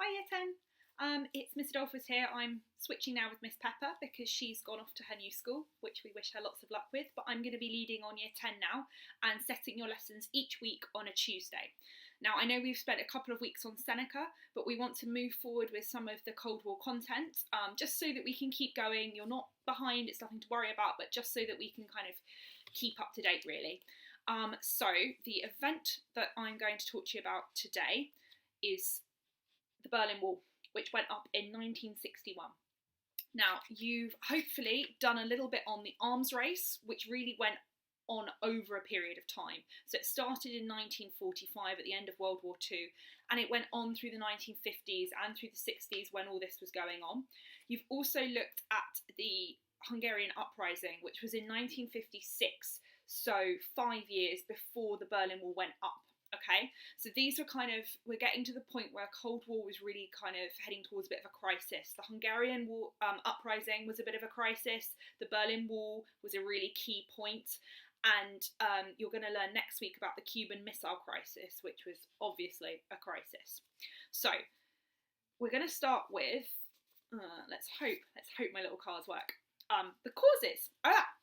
Hi Year 10. It's Miss Adolphus here. I'm switching now with Miss Pepper because she's gone off to her new school, which we wish her lots of luck with. But I'm going to be leading on Year 10 now and setting your lessons each week on a Tuesday. Now, I know we've spent a couple of weeks on Seneca, but we want to move forward with some of the Cold War content, just so that we can keep going. You're not behind, it's nothing to worry about, but just so that we can kind of keep up to date, really. So the event that I'm going to talk to you about today is the Berlin Wall, which went up in 1961. Now, you've hopefully done a little bit on the arms race, which really went on over a period of time. So it started in 1945 at the end of World War II, and it went on through the 1950s and through the 60s when all this was going on. You've also looked at the Hungarian uprising, which was in 1956, so 5 years before the Berlin Wall went up. Okay, so these were we're getting to the point where Cold War was really kind of heading towards a bit of a crisis. The Hungarian War, uprising was a bit of a crisis. The Berlin Wall was a really key point. And you're going to learn next week about the Cuban Missile Crisis, which was obviously a crisis. So we're going to start with, let's hope my little cards work. The causes.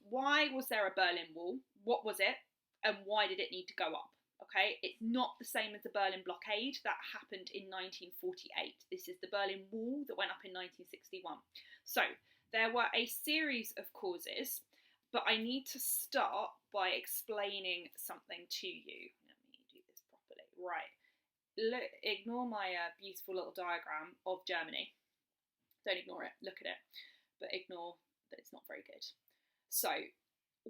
Why was there a Berlin Wall? What was it? And why did it need to go up? Okay, it's not the same as the Berlin blockade that happened in 1948. This is the Berlin Wall that went up in 1961. So there were a series of causes, but I need to start by explaining something to you. Let me do this properly. Right, ignore my beautiful little diagram of Germany. Don't ignore it, look at it, but ignore that it's not very good. So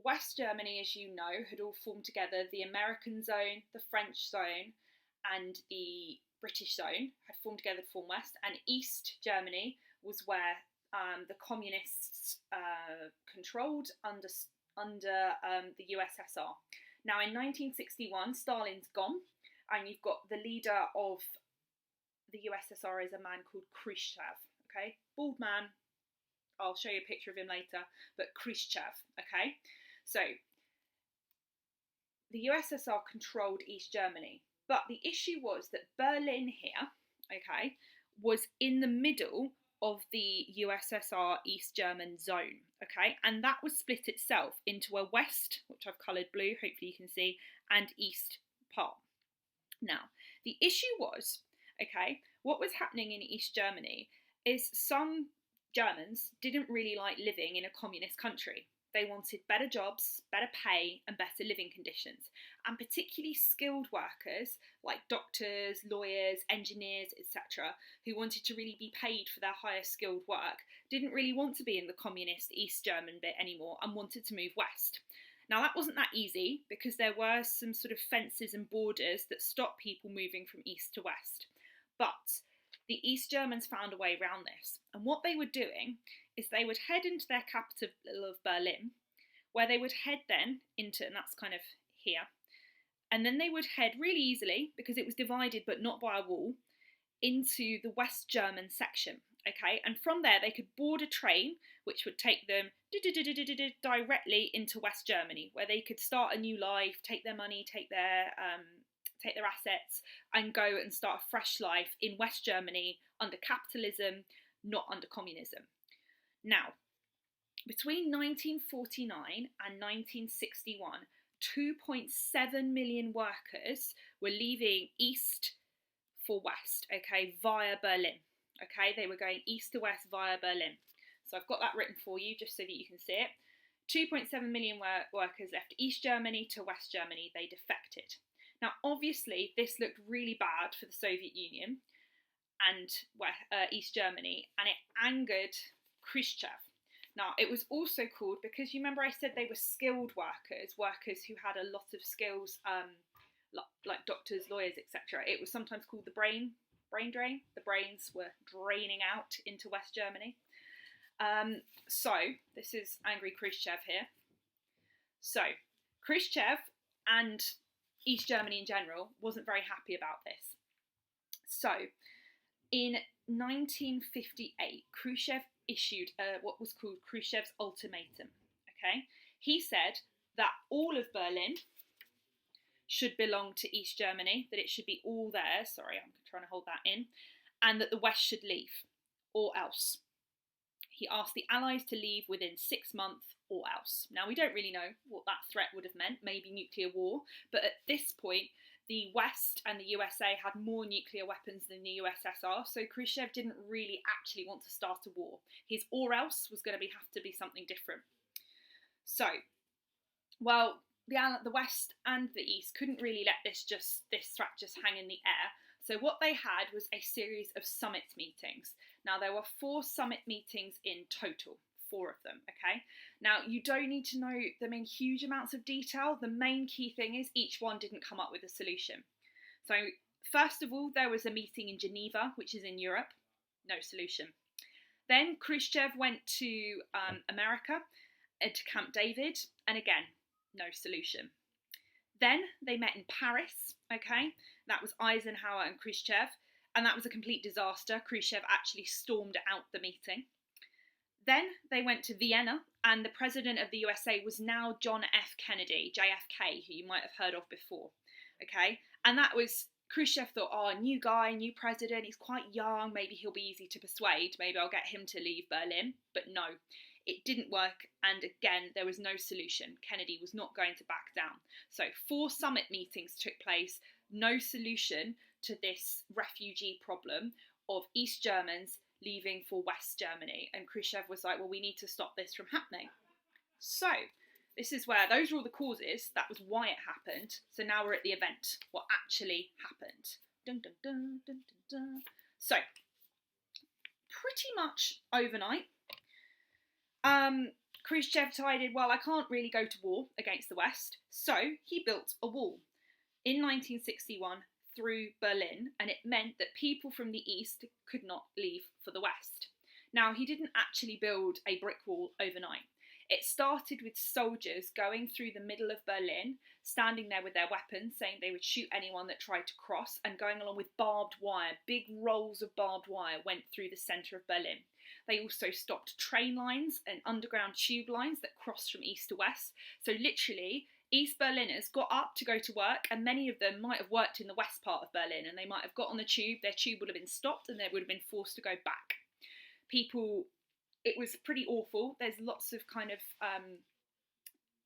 West Germany, as you know, had all formed together. The American zone, the French zone, and the British zone had formed together to form West. And East Germany was where the communists controlled under the USSR. Now, in 1961, Stalin's gone, and you've got the leader of the USSR is a man called Khrushchev. Okay, bald man. I'll show you a picture of him later, but Khrushchev. Okay. So, the USSR controlled East Germany, but the issue was that Berlin here, okay, was in the middle of the USSR East German zone, okay, and that was split itself into a west, which I've coloured blue, hopefully you can see, and east part. Now, the issue was, okay, what was happening in East Germany is some Germans didn't really like living in a communist country. They wanted better jobs, better pay, and better living conditions. And particularly skilled workers like doctors, lawyers, engineers, etc., who wanted to really be paid for their higher skilled work, didn't really want to be in the communist East German bit anymore and wanted to move west. Now, that wasn't that easy because there were some sort of fences and borders that stopped people moving from east to west. But the East Germans found a way around this. And what they were doing is they would head into their capital of Berlin, where they would head then into, and that's kind of here, and then they would head really easily, because it was divided but not by a wall, into the West German section, okay? And from there they could board a train which would take them directly into West Germany, where they could start a new life, take their money, take their assets, and go and start a fresh life in West Germany under capitalism, not under communism. Now, between 1949 and 1961, 2.7 million workers were leaving east for west, okay, via Berlin. Okay, they were going east to west via Berlin. So I've got that written for you just so that you can see it. 2.7 million workers left East Germany to West Germany. They defected. Now, obviously, this looked really bad for the Soviet Union and East Germany, and it angered Khrushchev. Now, it was also called, because you remember I said they were skilled workers who had a lot of skills, like doctors, lawyers, etc. It was sometimes called the brain drain. The brains were draining out into West Germany. So, this is angry Khrushchev here. So, Khrushchev and East Germany in general wasn't very happy about this. So, in 1958, Khrushchev issued what was called Khrushchev's ultimatum. Okay, he said that all of Berlin should belong to East Germany, that it should be all there. Sorry, I'm trying to hold that in. and that the West should leave, or else. He asked the Allies to leave within 6 months or else. Now, we don't really know what that threat would have meant, maybe nuclear war, but at this point, the West and the USA had more nuclear weapons than the USSR, so Khrushchev didn't really actually want to start a war. His or else was going to have to be something different. So, well, the West and the East couldn't really let this threat just hang in the air. So what they had was a series of summit meetings. Now, there were 4 summit meetings in total, 4 of them, okay? Now, you don't need to know them in huge amounts of detail. The main key thing is each one didn't come up with a solution. So, first of all, there was a meeting in Geneva, which is in Europe. No solution. Then Khrushchev went to America, to Camp David, and again, no solution. Then they met in Paris, okay? That was Eisenhower and Khrushchev, and that was a complete disaster. Khrushchev actually stormed out the meeting. Then they went to Vienna, and the president of the USA was now John F. Kennedy, JFK, who you might have heard of before, okay? And that was, Khrushchev thought, oh, new guy, new president, he's quite young, maybe he'll be easy to persuade, maybe I'll get him to leave Berlin, but no. It didn't work, and again, there was no solution. Kennedy was not going to back down. So 4 summit meetings took place, no solution to this refugee problem of East Germans leaving for West Germany. And Khrushchev was like, well, we need to stop this from happening. So this is where, those were all the causes, that was why it happened. So now we're at the event, what actually happened. Dun, dun, dun, dun, dun, dun. So, pretty much overnight, Khrushchev decided, well, I can't really go to war against the West, so he built a wall in 1961 through Berlin, and it meant that people from the East could not leave for the West. Now, he didn't actually build a brick wall overnight. It started with soldiers going through the middle of Berlin, standing there with their weapons, saying they would shoot anyone that tried to cross, and going along with barbed wire. Big rolls of barbed wire went through the centre of Berlin. They also stopped train lines and underground tube lines that crossed from east to west. So literally, East Berliners got up to go to work, and many of them might have worked in the west part of Berlin, and they might have got on the tube, their tube would have been stopped, and they would have been forced to go back. People, it was pretty awful. There's lots of kind of,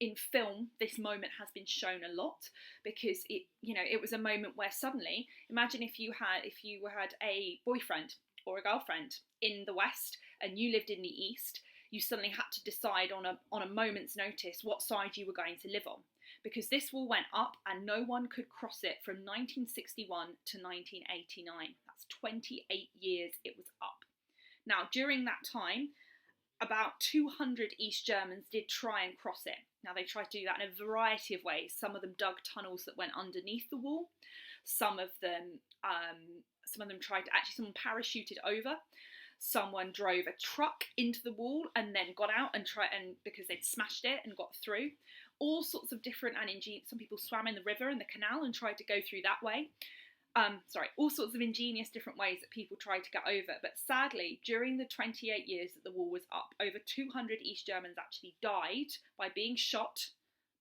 in film, this moment has been shown a lot, because it was a moment where suddenly, imagine if you had a boyfriend or a girlfriend in the West and you lived in the East, you suddenly had to decide on a moment's notice what side you were going to live on, because this wall went up and no one could cross it from 1961 to 1989. That's 28 years it was up. Now, during that time, about 200 East Germans did try and cross it. Now, they tried to do that in a variety of ways. Some of them dug tunnels that went underneath the wall. Some of them someone parachuted over. Someone drove a truck into the wall and then got out and because they'd smashed it and got through. All sorts of different, some people swam in the river and the canal and tried to go through that way. All sorts of ingenious different ways that people tried to get over. But sadly, during the 28 years that the wall was up, over 200 East Germans actually died by being shot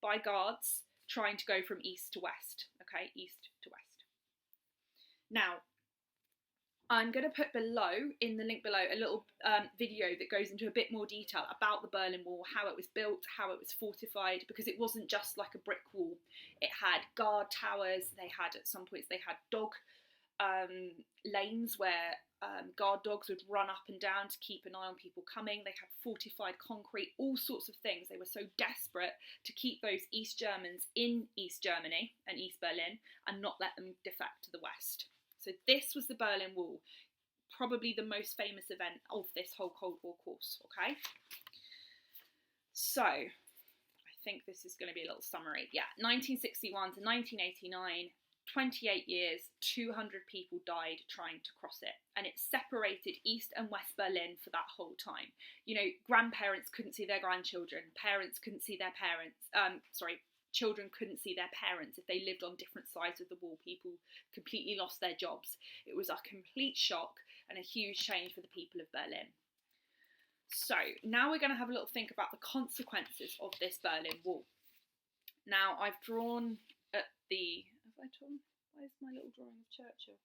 by guards trying to go from east to west. Okay, east to west. Now, I'm going to put in the link below, a little video that goes into a bit more detail about the Berlin Wall, how it was built, how it was fortified, because it wasn't just like a brick wall. It had guard towers, at some points they had dog lanes where guard dogs would run up and down to keep an eye on people coming. They had fortified concrete, all sorts of things. They were so desperate to keep those East Germans in East Germany and East Berlin and not let them defect to the West. So this was the Berlin Wall, probably the most famous event of this whole Cold War course, okay? So, I think this is going to be a little summary. Yeah, 1961 to 1989, 28 years, 200 people died trying to cross it. And it separated East and West Berlin for that whole time. Grandparents couldn't see their grandchildren, parents couldn't see their parents, children couldn't see their parents if they lived on different sides of the wall. People completely lost their jobs. It was a complete shock and a huge change for the people of Berlin. So now we're going to have a little think about the consequences of this Berlin Wall. Now I've drawn where's my little drawing of Churchill?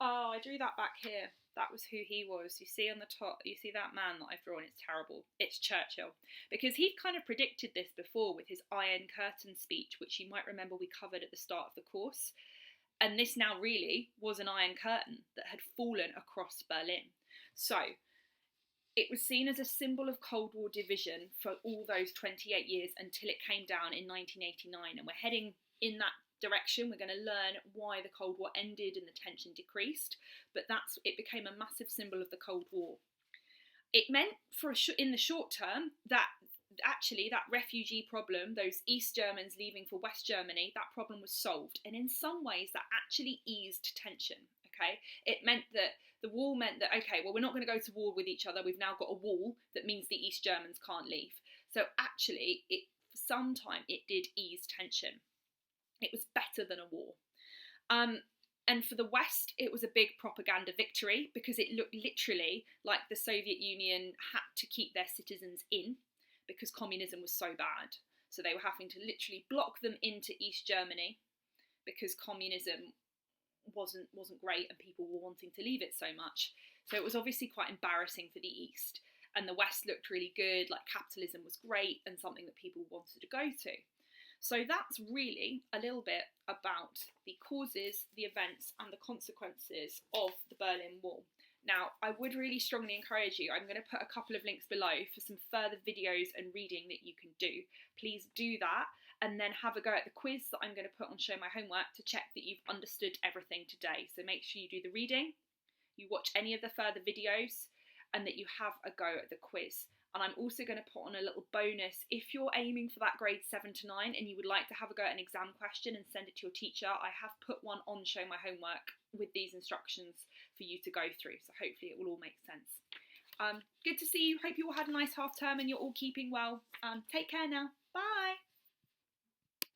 Oh, I drew that back here. That was who he was. You see on the top, you see that man that I've drawn? It's terrible. It's Churchill. Because he'd kind of predicted this before with his Iron Curtain speech, which you might remember we covered at the start of the course. And this now really was an Iron Curtain that had fallen across Berlin. So it was seen as a symbol of Cold War division for all those 28 years until it came down in 1989. And we're heading in that direction. We're going to learn why the Cold War ended and the tension decreased, but it became a massive symbol of the Cold War. It meant in the short term that actually that refugee problem, those East Germans leaving for West Germany, that problem was solved, and in some ways that actually eased tension. Okay, it meant that the wall meant that, okay, well, we're not going to go to war with each other. We've now got a wall that means the East Germans can't leave. So actually, for some time, it did ease tension. It was better than a war. And for the West, it was a big propaganda victory because it looked literally like the Soviet Union had to keep their citizens in because communism was so bad. So they were having to literally block them into East Germany because communism wasn't great and people were wanting to leave it so much. So it was obviously quite embarrassing for the East. And the West looked really good, like capitalism was great and something that people wanted to go to. So that's really a little bit about the causes, the events and the consequences of the Berlin Wall. Now, I would really strongly encourage you, I'm going to put a couple of links below for some further videos and reading that you can do. Please do that and then have a go at the quiz that I'm going to put on Show My Homework to check that you've understood everything today. So make sure you do the reading, you watch any of the further videos and that you have a go at the quiz. And I'm also going to put on a little bonus. If you're aiming for that grade 7 to 9 and you would like to have a go at an exam question and send it to your teacher, I have put one on Show My Homework with these instructions for you to go through. So hopefully it will all make sense. Good to see you. Hope you all had a nice half term and you're all keeping well. Take care now. Bye.